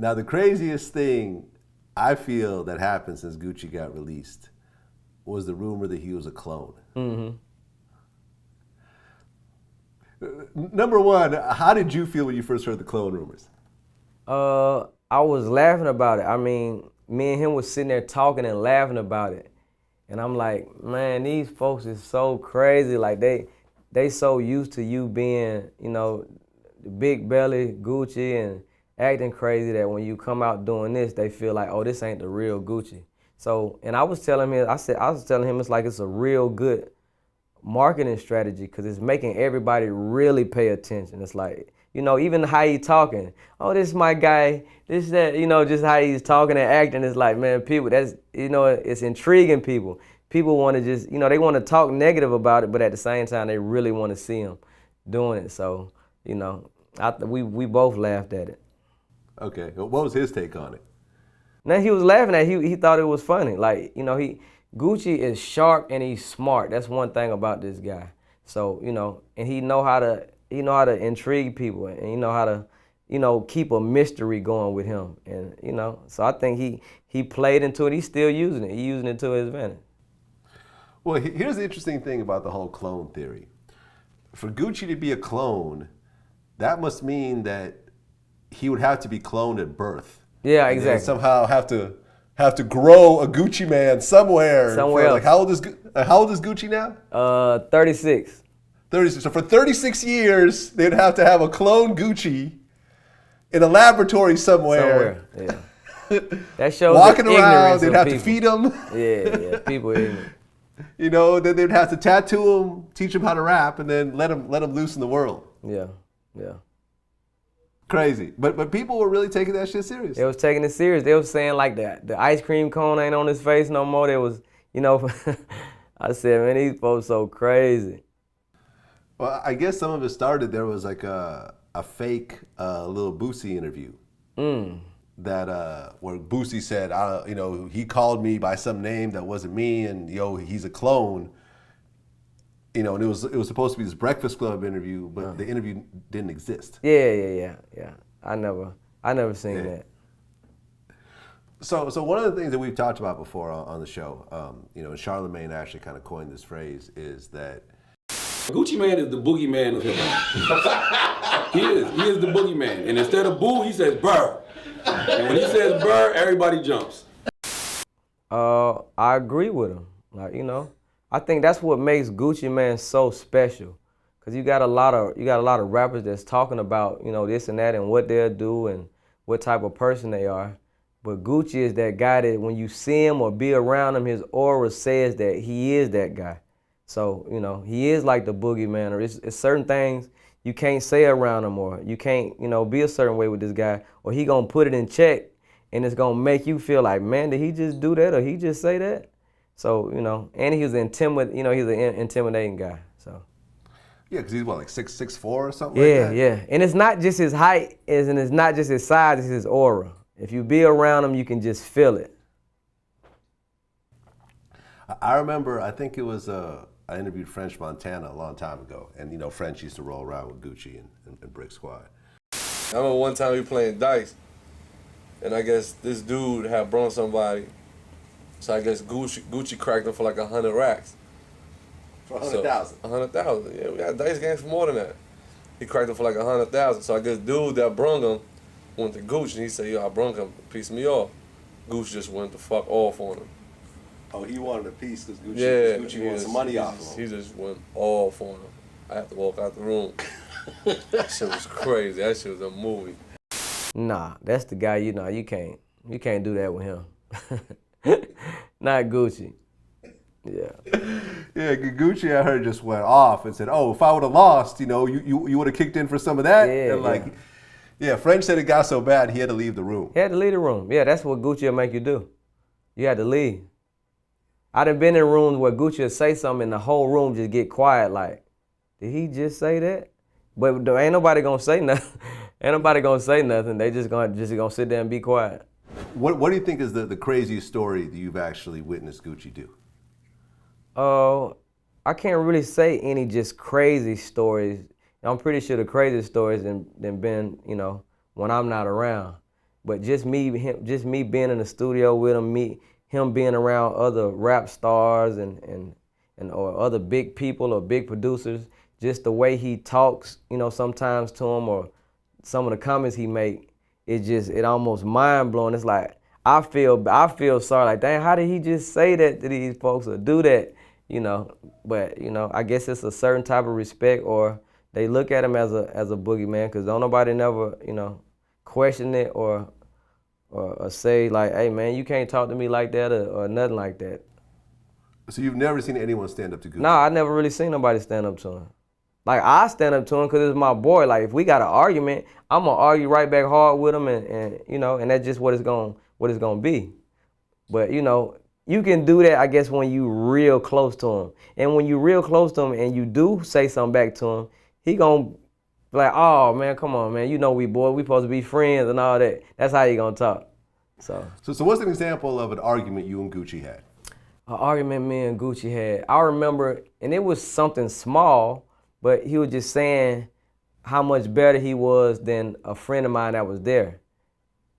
Now, the craziest thing I feel that happened since Gucci got released was the rumor that he was a clone. Mm-hmm. Number one, how did you feel when you first heard the clone rumors? I was laughing about it. I mean, me and him was sitting there talking and laughing about it. And I'm like, man, these folks is so crazy. Like they so used to you being, you know, the big belly Gucci and acting crazy that when you come out doing this, they feel like, oh, this ain't the real Gucci. So, and I was telling him, it's like it's a real good marketing strategy because it's making everybody really pay attention. It's like, you know, even how he talking. Oh, this is my guy. This, that, you know, just how he's talking and acting. It's like, man, people, that's, you know, it's intriguing people. People want to just, you know, they want to talk negative about it, but at the same time, they really want to see him doing it. So, you know, we both laughed at it. Okay, what was his take on it? Now he was laughing at it. He thought it was funny. Like, you know, Gucci is sharp and he's smart. That's one thing about this guy. So, you know, and he know how to intrigue people, and he know how to, you know, keep a mystery going with him. And, you know, so I think he played into it. He's still using it. He's using it to his advantage. Well, here's the interesting thing about the whole clone theory. For Gucci to be a clone, that must mean that he would have to be cloned at birth. Yeah, exactly. And somehow have to grow a Gucci man somewhere. Somewhere else. Like how old is Gucci now? 36. 36. So for 36 years, they'd have to have a clone Gucci in a laboratory somewhere. Yeah. That shows walking the around. They'd have people. to feed him. Yeah. People ignorant. You know, then they'd have to tattoo him, teach him how to rap, and then let him loose in the world. Yeah. Crazy. But people were really taking that shit serious. They was taking it serious. They was saying like the ice cream cone ain't on his face no more. They was, you know, I said, man, these folks so crazy. Well, I guess some of it started, there was like a fake little Boosie interview that where Boosie said, you know, he called me by some name that wasn't me, and he's a clone. You know, and it was supposed to be this Breakfast Club interview, but the interview didn't exist. Yeah. I never seen that. So one of the things that we've talked about before on the show, you know, and Charlamagne actually kind of coined this phrase, is that Gucci Man is the boogeyman of hip hop. He is the boogeyman. And instead of boo, he says burr. And when he says burr, everybody jumps. I agree with him. Like, you know, I think that's what makes Gucci Man so special. Cause you got a lot of rappers that's talking about, you know, this and that and what they'll do and what type of person they are. But Gucci is that guy that when you see him or be around him, his aura says that he is that guy. So, you know, he is like the boogeyman, or it's certain things you can't say around him, or you can't, you know, be a certain way with this guy, or he gonna put it in check and it's gonna make you feel like, man, did he just do that or he just say that? So, you know, and he's an intimidating guy, so. Yeah, because he's what, like 6'4" or something like that? Yeah. And it's not just his height, and it's not just his size, it's his aura. If you be around him, you can just feel it. I remember, I think it was, I interviewed French Montana a long time ago, and you know, French used to roll around with Gucci and Brick Squad. I remember one time we playing dice, and I guess this dude had brought somebody, so I guess Gucci cracked him for like 100 racks. For 100,000? 100,000, yeah, we got dice games for more than that. He cracked him for like 100,000, so I guess dude that brung him went to Gucci, and he said, yo, I brung him, piece me off. Gucci just went the fuck off on him. Oh, he wanted a piece because Gucci wanted some money off of him. He just went off on him. I had to walk out the room. That shit was crazy. That shit was a movie. Nah, that's the guy, you know, you can't do that with him. Not Gucci. Yeah. Yeah, Gucci, I heard, just went off and said, oh, if I would have lost, you know, you would have kicked in for some of that. Yeah, French said it got so bad he had to leave the room. He had to leave the room. Yeah, that's what Gucci will make you do. You had to leave. I done been in rooms where Gucci will say something and the whole room just get quiet like, did he just say that? But ain't nobody gonna say nothing. Ain't nobody gonna say nothing. They just gonna sit there and be quiet. What do you think is the craziest story that you've actually witnessed Gucci do? I can't really say any just crazy stories. I'm pretty sure the craziest stories than been, you know, when I'm not around. But just me being in the studio with him being around other rap stars and or other big people or big producers, just the way he talks, you know, sometimes to him or some of the comments he make, it almost mind blowing. It's like I feel sorry, like, dang, how did he just say that to these folks or do that, you know? But you know, I guess it's a certain type of respect, or they look at him as a boogeyman, because don't nobody never, you know, question it or say like, hey man, you can't talk to me like that or nothing like that. So you've never seen anyone stand up to Gucci? No, I never really seen nobody stand up to him. Like, I stand up to him because it's my boy. Like, if we got an argument, I'm gonna argue right back hard with him, and you know, and that's just what it's gonna be. But you know, you can do that, I guess, when you real close to him. And when you real close to him and you do say something back to him, he gonna be like, oh man, come on man, you know we supposed to be friends and all that. That's how he gonna talk. So what's an example of an argument you and Gucci had? An argument me and Gucci had, I remember, and it was something small, but he was just saying how much better he was than a friend of mine that was there.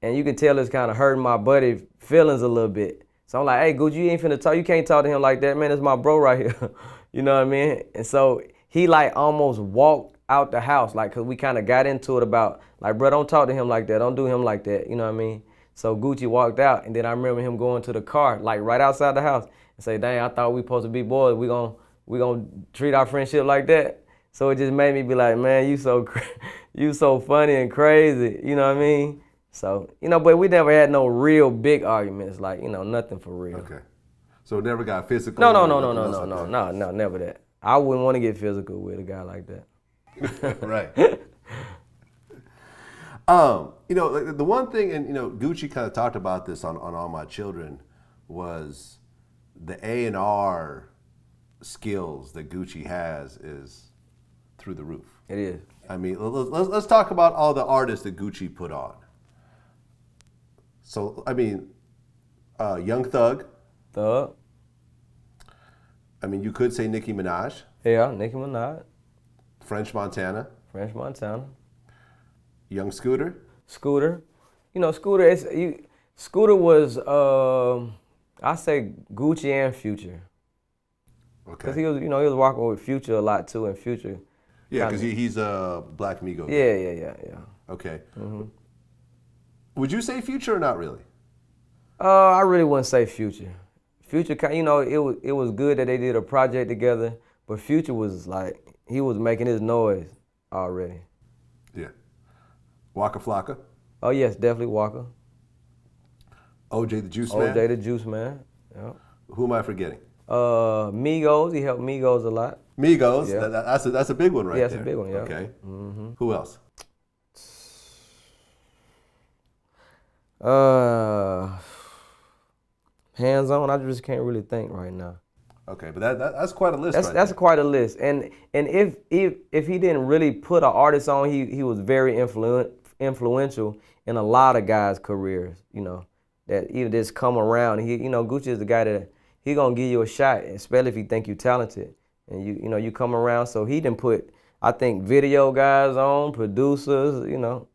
And you can tell it's kind of hurting my buddy feelings a little bit. So I'm like, hey, Gucci, you ain't finna talk. You can't talk to him like that, man. It's my bro right here. You know what I mean? And so he like almost walked out the house, like, cause we kind of got into it about, like, bro, don't talk to him like that. Don't do him like that. You know what I mean? So Gucci walked out, and then I remember him going to the car, like right outside the house, and say, dang, I thought we supposed to be boys. We gonna treat our friendship like that. So it just made me be like, man, you so funny and crazy. You know what I mean? So, you know, but we never had no real big arguments, like, you know, nothing for real. Okay. So it never got physical? No, never that. I wouldn't want to get physical with a guy like that. Right. You know, like the one thing, and you know, Gucci kind of talked about this on All My Children, was the A&R skills that Gucci has is through the roof. It is. I mean, let's talk about all the artists that Gucci put on. So, I mean, Young Thug. Thug. I mean, you could say Nicki Minaj. Yeah, Nicki Minaj. French Montana. French Montana. Young Scooter. Scooter. You know, Scooter. Scooter was, I say Gucci and Future. Okay. Because he was walking with Future a lot too, and Future. Yeah, because he's a Black Migo. Yeah. Okay. Mm-hmm. Would you say Future or not really? I really wouldn't say Future. Future, you know, it was good that they did a project together, but Future was like, he was making his noise already. Yeah. Waka Flocka. Oh yes, definitely Waka. OJ the Juice Man. OJ the Juice Man. Yeah. Who am I forgetting? Migos. He helped Migos a lot. Migos. Yeah. That's a big one right there. Yeah, that's a big one. Yeah. Okay. Mm-hmm. Who else? Hands on. I just can't really think right now. Okay, but that's quite a list. That's quite a list. And if he didn't really put an artist on, he was very influential in a lot of guys' careers. You know, that even just come around. Gucci is the guy that he gonna give you a shot, especially if he think you talented and you come around. So he didn't put, I think, video guys on, producers, you know,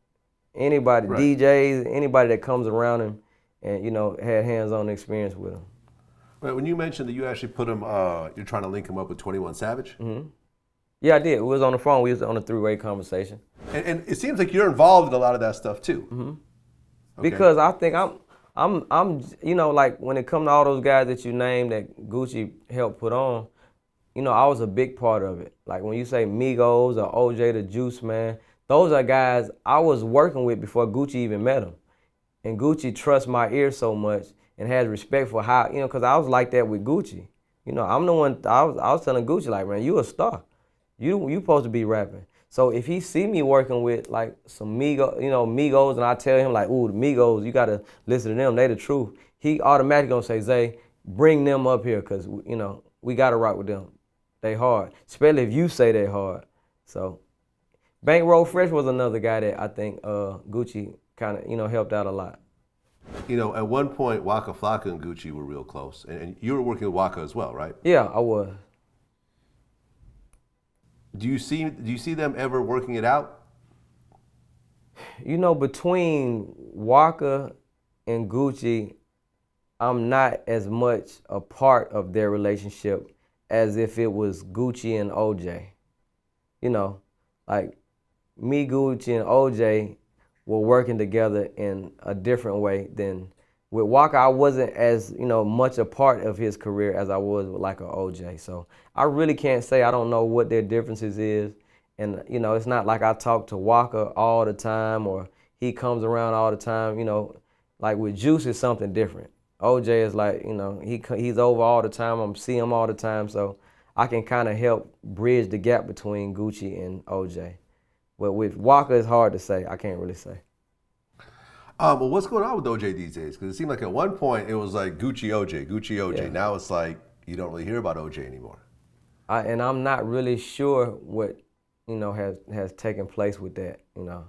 anybody, right. DJs, anybody that comes around him and had hands-on experience with him. Right, when you mentioned that you actually put him, you're trying to link him up with 21 Savage? Mm-hmm. Yeah, I did. We was on the phone. We was on a three-way conversation. And it seems like you're involved in a lot of that stuff too. Mm-hmm. Okay. Because I think I'm like when it comes to all those guys that you named that Gucci helped put on, I was a big part of it. Like when you say Migos or OJ the Juice Man, those are guys I was working with before Gucci even met them. And Gucci trusts my ear so much and has respect for how, because I was like that with Gucci. I'm the one, I was telling Gucci, like, man, you a star. You supposed to be rapping. So if he see me working with like some Migos, and I tell him like, ooh, the Migos, you gotta listen to them, they the truth. He automatically gonna say, Zay, bring them up here, cause we gotta rock with them. They hard, especially if you say they hard. So Bankroll Fresh was another guy that I think Gucci kind of helped out a lot. At one point, Waka Flocka and Gucci were real close, and you were working with Waka as well, right? Yeah, I was. Do you see them ever working it out? You know, between Walker and Gucci, I'm not as much a part of their relationship as if it was Gucci and OJ. You know, like me, Gucci, and OJ were working together in a different way than with Walker. I wasn't as, you know, much a part of his career as I was with like a OJ. So I really can't say. I don't know what their differences is. And, you know, it's not like I talk to Walker all the time or he comes around all the time. You know, like with Juice, it's something different. OJ is like, you know, he's over all the time. I'm seeing him all the time. So I can kind of help bridge the gap between Gucci and OJ. But with Walker, it's hard to say. I can't really say. Well, what's going on with OJ these days? Because it seemed like at one point it was like Gucci OJ, Gucci OJ. Yeah. Now it's like you don't really hear about OJ anymore. And I'm not really sure what, you know, has taken place with that. You know,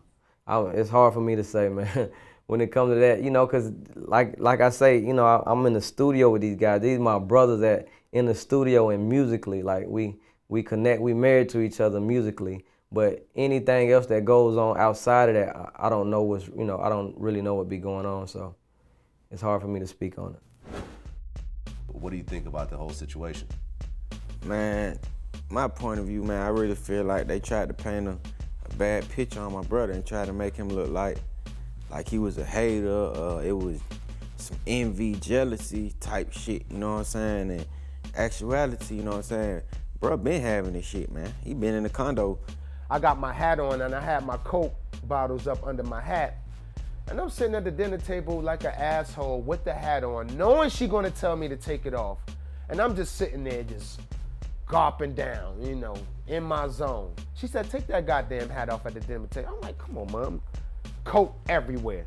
it's hard for me to say, man. When it comes to that, you know, because like I say, you know, I'm in the studio with these guys. These are my brothers that in the studio and musically, like we connect. We married to each other musically. But anything else that goes on outside of that, I don't know what's, you know, I don't really know what be going on. So it's hard for me to speak on it. What do you think about the whole situation? Man, my point of view, man, I really feel like they tried to paint a bad picture on my brother and try to make him look like he was a hater. It was some envy, jealousy type shit, you know what I'm saying? And actuality, you know what I'm saying? Bro been having this shit, man. He been in the condo. I got my hat on and I had my Coke bottles up under my hat. And I'm sitting at the dinner table like an asshole with the hat on, knowing she gonna tell me to take it off. And I'm just sitting there just gulping down, you know, in my zone. She said, take that goddamn hat off at the dinner table. I'm like, come on, Mom. Coke everywhere.